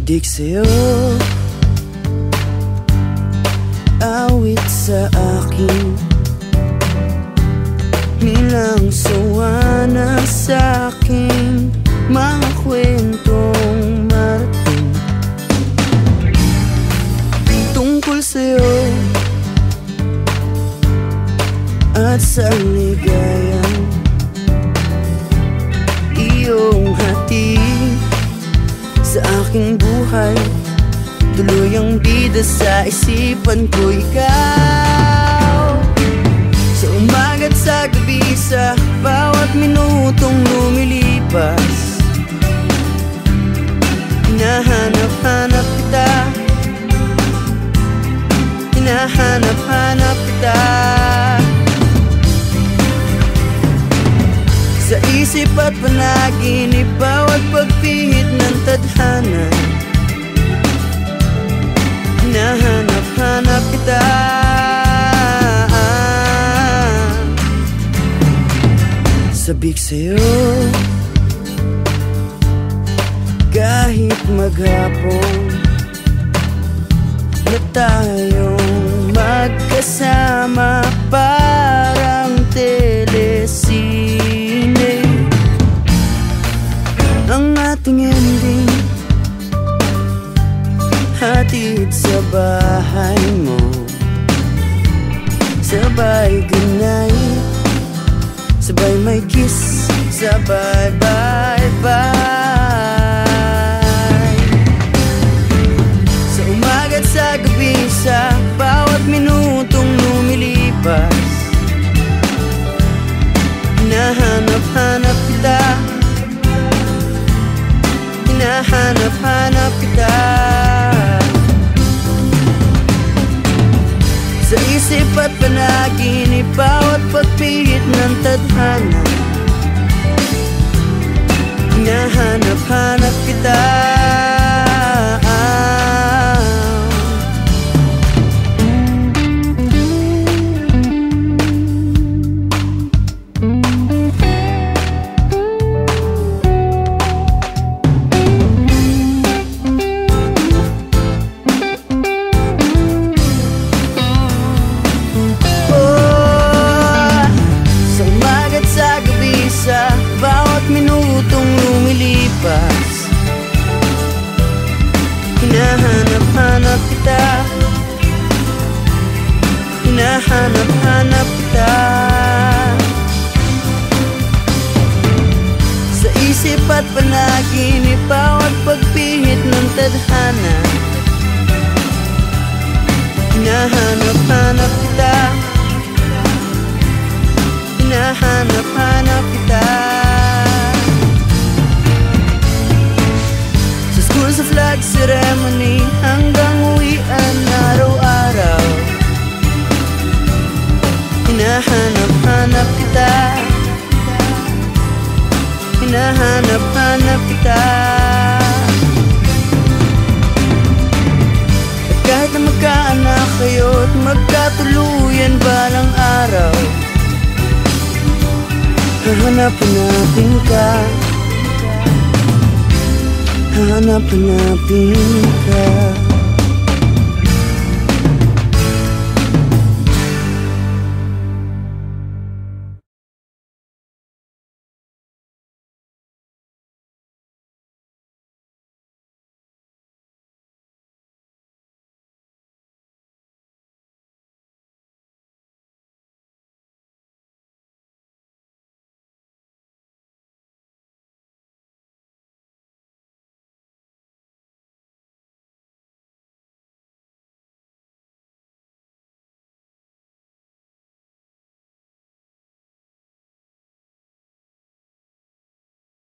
Sidik sa'yo, awit sa akin, nilang sawa na sa'king mga kwentong marating tungkol sa'yo at sa ligayang iyong hatid sa aking buhay. Tuloy ang bida sa isipan ko, ikaw. Sa umaga't sa gabi, sa bawat minutong lumilipas, hinahanap-hanap kita, hinahanap-hanap kita. Sa isip at panaginip, bawat pagpihit ng tadhana, hinahanap-hanap kita. Sabik sa'yo, kahit maghapon na tayong magkasama, parang telesine ang ating ending, hatid sa bahay mo, sabay goodnight, sabay may kiss, sabay bye-bye. Sa umaga't sa gabi, sa bawat minutong lumilipas, hinahanap-hanap kita, hinahanap-hanap kita. Sa isip at panaginip, bawat pagpihit ng tadhana, hinahanap-hanap kita. Sa bawat minutong lumilipas, hinahanap-hanap kita, hinahanap-hanap kita. Sa isip at panaginip, bawat pagpihit ng tadhana, hinahanap-hanap kita, hinahanap-hanap kita. Sa school, sa flag ceremony, hanggang uwian araw-araw, hinahanap-hanap kita, hinahanap-hanap kita. At kahit na magkaanak kayo at magkatuluyan balang araw, hahanap-hanapin ka, hahanap-hanapin ka.